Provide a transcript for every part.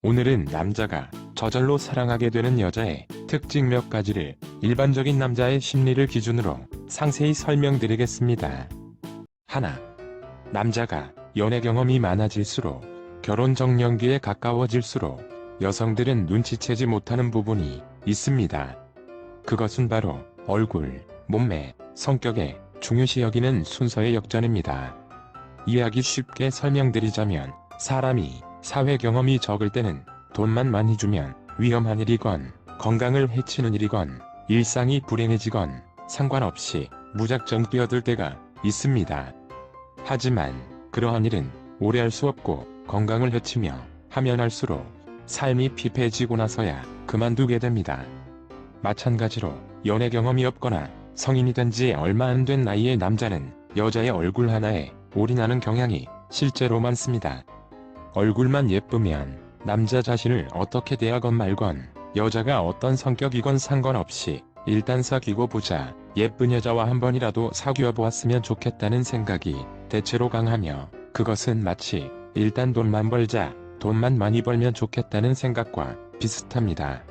오늘은 남자가 저절로 사랑하게 되는 여자의 특징 몇 가지를 일반적인 남자의 심리를 기준으로 상세히 설명드리겠습니다. 하나, 남자가 연애 경험이 많아질수록 결혼 정년기에 가까워질수록 여성들은 눈치채지 못하는 부분이 있습니다. 그것은 바로 얼굴, 몸매, 성격에 중요시 여기는 순서의 역전입니다. 이해하기 쉽게 설명드리자면 사람이 사회 경험이 적을 때는 돈만 많이 주면 위험한 일이건 건강을 해치는 일이건 일상이 불행해지건 상관없이 무작정 뛰어들 때가 있습니다. 하지만 그러한 일은 오래 할 수 없고 건강을 해치며 하면 할수록 삶이 피폐해지고 나서야 그만두게 됩니다. 마찬가지로 연애 경험이 없거나 성인이 된 지 얼마 안 된 나이의 남자는 여자의 얼굴 하나에 올인하는 경향이 실제로 많습니다. 얼굴만 예쁘면 남자 자신을 어떻게 대하건 말건 여자가 어떤 성격이건 상관없이 일단 사귀고 보자, 예쁜 여자와 한 번이라도 사귀어 보았으면 좋겠다는 생각이 대체로 강하며 그것은 마치 일단 돈만 벌자, 돈만 많이 벌면 좋겠다는 생각과 비슷합니다.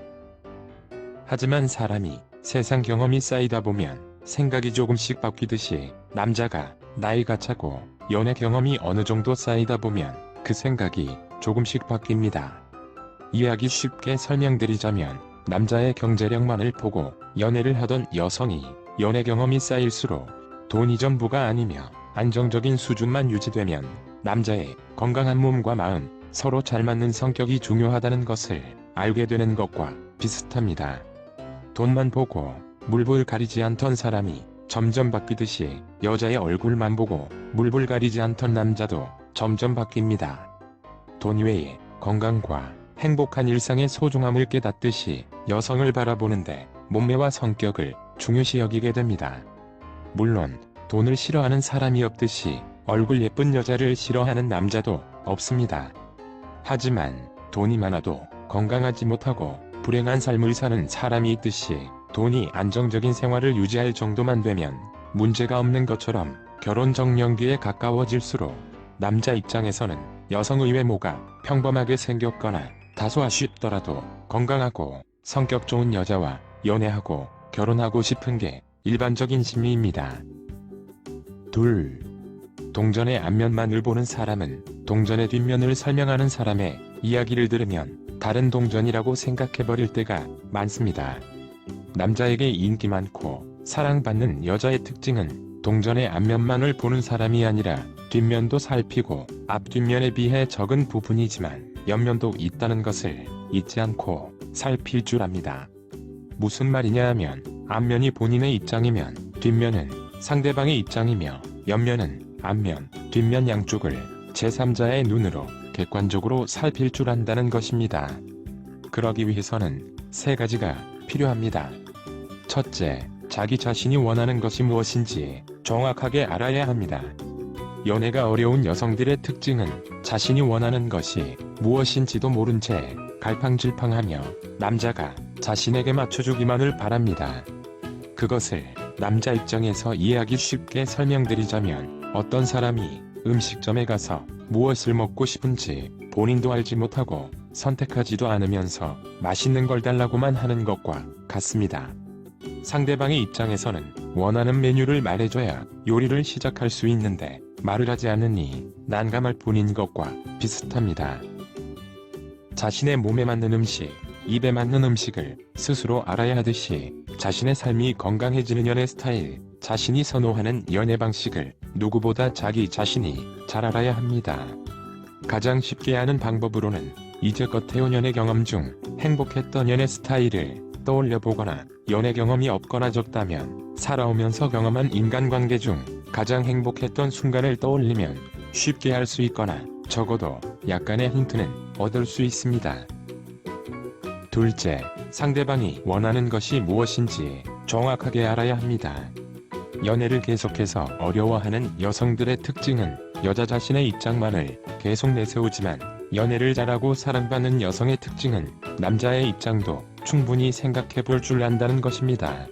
하지만 사람이 세상 경험이 쌓이다 보면 생각이 조금씩 바뀌듯이 남자가 나이가 차고 연애 경험이 어느 정도 쌓이다 보면 그 생각이 조금씩 바뀝니다. 이해하기 쉽게 설명드리자면 남자의 경제력만을 보고 연애를 하던 여성이 연애 경험이 쌓일수록 돈이 전부가 아니며 안정적인 수준만 유지되면 남자의 건강한 몸과 마음, 서로 잘 맞는 성격이 중요하다는 것을 알게 되는 것과 비슷합니다. 돈만 보고 물불 가리지 않던 사람이 점점 바뀌듯이 여자의 얼굴만 보고 물불 가리지 않던 남자도 점점 바뀝니다. 돈 외에 건강과 행복한 일상의 소중함을 깨닫듯이 여성을 바라보는데 몸매와 성격을 중요시 여기게 됩니다. 물론 돈을 싫어하는 사람이 없듯이 얼굴 예쁜 여자를 싫어하는 남자도 없습니다. 하지만 돈이 많아도 건강하지 못하고 불행한 삶을 사는 사람이 있듯이 돈이 안정적인 생활을 유지할 정도만 되면 문제가 없는 것처럼 결혼 정년기에 가까워질수록 남자 입장에서는 여성의 외모가 평범하게 생겼거나 다소 아쉽더라도 건강하고 성격 좋은 여자와 연애하고 결혼하고 싶은 게 일반적인 심리입니다. 둘, 동전의 앞면만을 보는 사람은 동전의 뒷면을 설명하는 사람의 이야기를 들으면 다른 동전이라고 생각해버릴 때가 많습니다. 남자에게 인기 많고 사랑받는 여자의 특징은 동전의 앞면만을 보는 사람이 아니라 뒷면도 살피고 앞뒷면에 비해 적은 부분이지만 옆면도 있다는 것을 잊지 않고 살필 줄 압니다. 무슨 말이냐 하면 앞면이 본인의 입장이면 뒷면은 상대방의 입장이며 옆면은 앞면, 뒷면 양쪽을 제3자의 눈으로 객관적으로 살필 줄 안다는 것입니다. 그러기 위해서는 세 가지가 필요합니다. 첫째, 자기 자신이 원하는 것이 무엇인지 정확하게 알아야 합니다. 연애가 어려운 여성들의 특징은 자신이 원하는 것이 무엇인지도 모른 채 갈팡질팡하며 남자가 자신에게 맞춰주기만을 바랍니다. 그것을 남자 입장에서 이해하기 쉽게 설명드리자면 어떤 사람이 음식점에 가서 무엇을 먹고 싶은지 본인도 알지 못하고 선택하지도 않으면서 맛있는 걸 달라고만 하는 것과 같습니다. 상대방의 입장에서는 원하는 메뉴를 말해줘야 요리를 시작할 수 있는데 말을 하지 않으니 난감할 뿐인 것과 비슷합니다. 자신의 몸에 맞는 음식, 입에 맞는 음식을 스스로 알아야 하듯이 자신의 삶이 건강해지는 연애 스타일, 자신이 선호하는 연애 방식을 누구보다 자기 자신이 잘 알아야 합니다. 가장 쉽게 아는 방법으로는 이제껏 해온 연애 경험 중 행복했던 연애 스타일을 떠올려보거나 연애 경험이 없거나 적다면 살아오면서 경험한 인간관계 중 가장 행복했던 순간을 떠올리면 쉽게 알 수 있거나 적어도 약간의 힌트는 얻을 수 있습니다. 둘째, 상대방이 원하는 것이 무엇인지 정확하게 알아야 합니다. 연애를 계속해서 어려워하는 여성들의 특징은 여자 자신의 입장만을 계속 내세우지만 연애를 잘하고 사랑받는 여성의 특징은 남자의 입장도 충분히 생각해 볼 줄 안다는 것입니다.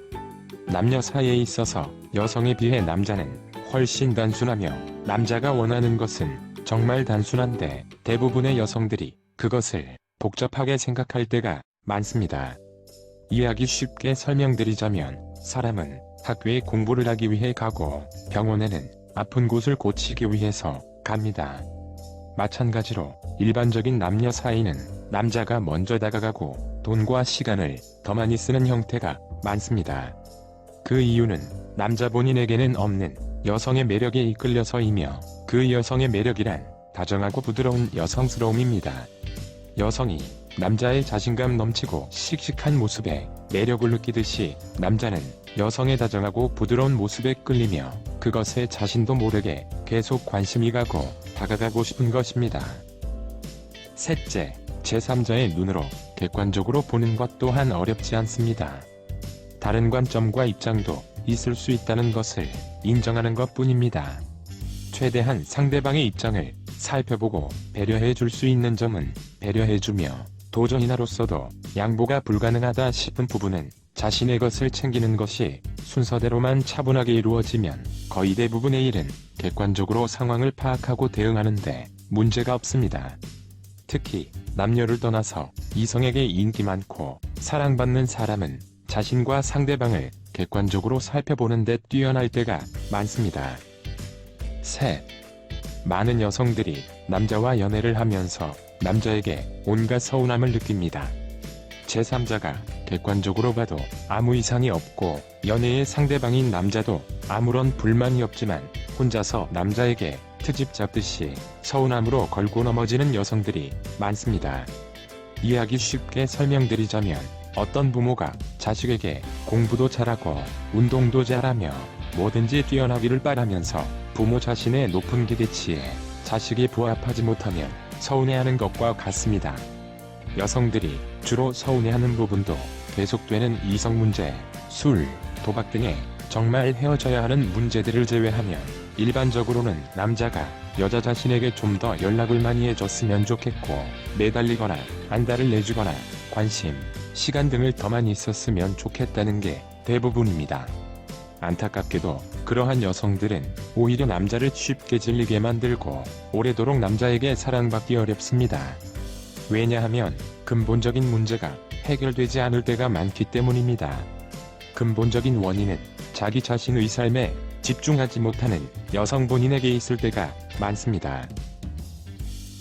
남녀 사이에 있어서 여성에 비해 남자는 훨씬 단순하며 남자가 원하는 것은 정말 단순한데 대부분의 여성들이 그것을 복잡하게 생각할 때가 많습니다. 이해하기 쉽게 설명드리자면 사람은 학교에 공부를 하기 위해 가고 병원에는 아픈 곳을 고치기 위해서 갑니다. 마찬가지로 일반적인 남녀 사이는 남자가 먼저 다가가고 돈과 시간을 더 많이 쓰는 형태가 많습니다. 그 이유는 남자 본인에게는 없는 여성의 매력에 이끌려서이며 그 여성의 매력이란 다정하고 부드러운 여성스러움입니다. 여성이 남자의 자신감 넘치고 씩씩한 모습에 매력을 느끼듯이 남자는 여성의 다정하고 부드러운 모습에 끌리며 그것에 자신도 모르게 계속 관심이 가고 다가가고 싶은 것입니다. 셋째, 제3자의 눈으로 객관적으로 보는 것 또한 어렵지 않습니다. 다른 관점과 입장도 있을 수 있다는 것을 인정하는 것 뿐입니다. 최대한 상대방의 입장을 살펴보고 배려해 줄 수 있는 점은 배려해주며 도저히 나로서도 양보가 불가능하다 싶은 부분은 자신의 것을 챙기는 것이 순서대로만 차분하게 이루어지면 거의 대부분의 일은 객관적으로 상황을 파악하고 대응하는데 문제가 없습니다. 특히 남녀를 떠나서 이성에게 인기 많고 사랑받는 사람은 자신과 상대방을 객관적으로 살펴보는 데 뛰어날 때가 많습니다. 셋. 많은 여성들이 남자와 연애를 하면서 남자에게 온갖 서운함을 느낍니다. 제3자가 객관적으로 봐도 아무 이상이 없고 연애의 상대방인 남자도 아무런 불만이 없지만 혼자서 남자에게 트집 잡듯이 서운함으로 걸고 넘어지는 여성들이 많습니다. 이해하기 쉽게 설명드리자면 어떤 부모가 자식에게 공부도 잘하고 운동도 잘하며 뭐든지 뛰어나기를 바라면서 부모 자신의 높은 기대치에 자식이 부합하지 못하면 서운해하는 것과 같습니다. 여성들이 주로 서운해하는 부분도 계속되는 이성 문제, 술, 도박 등의 정말 헤어져야 하는 문제들을 제외하면 일반적으로는 남자가 여자 자신에게 좀 더 연락을 많이 해줬으면 좋겠고 매달리거나 안달을 내주거나 관심, 시간 등을 더 많이 썼으면 좋겠다는 게 대부분입니다. 안타깝게도 그러한 여성들은 오히려 남자를 쉽게 질리게 만들고 오래도록 남자에게 사랑받기 어렵습니다. 왜냐하면 근본적인 문제가 해결되지 않을 때가 많기 때문입니다. 근본적인 원인은 자기 자신의 삶에 집중하지 못하는 여성 본인에게 있을 때가 많습니다.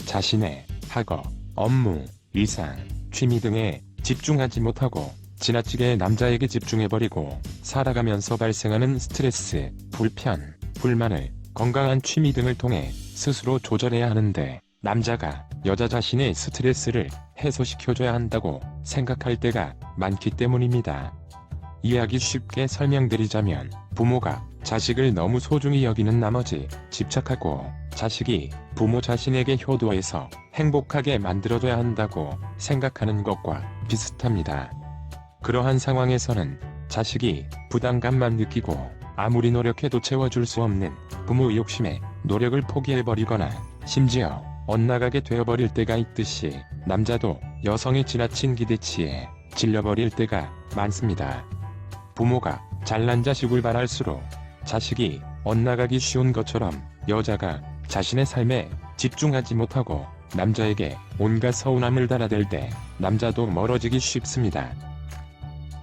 자신의 학업, 업무, 일상, 취미 등에 집중하지 못하고 지나치게 남자에게 집중해버리고 살아가면서 발생하는 스트레스, 불편, 불만을 건강한 취미 등을 통해 스스로 조절해야 하는데 남자가 여자 자신의 스트레스를 해소시켜줘야 한다고 생각할 때가 많기 때문입니다. 이해하기 쉽게 설명드리자면 부모가 자식을 너무 소중히 여기는 나머지 집착하고 자식이 부모 자신에게 효도해서 행복하게 만들어줘야 한다고 생각하는 것과 비슷합니다. 그러한 상황에서는 자식이 부담감만 느끼고 아무리 노력해도 채워줄 수 없는 부모의 욕심에 노력을 포기해버리거나 심지어 엇나가게 되어버릴 때가 있듯이 남자도 여성의 지나친 기대치에 질려버릴 때가 많습니다. 부모가 잘난 자식을 바랄수록 자식이 엇나가기 쉬운 것처럼 여자가 자신의 삶에 집중하지 못하고 남자에게 온갖 서운함을 달아댈 때 남자도 멀어지기 쉽습니다.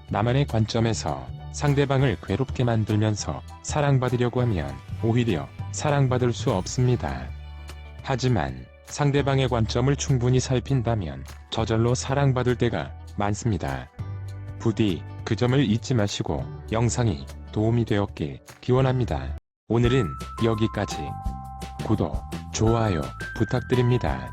나만의 관점에서 상대방을 괴롭게 만들면서 사랑받으려고 하면 오히려 사랑받을 수 없습니다. 하지만 상대방의 관점을 충분히 살핀다면 저절로 사랑받을 때가 많습니다. 부디 그 점을 잊지 마시고 영상이 도움이 되었길 기원합니다. 오늘은 여기까지. 구독, 좋아요 부탁드립니다.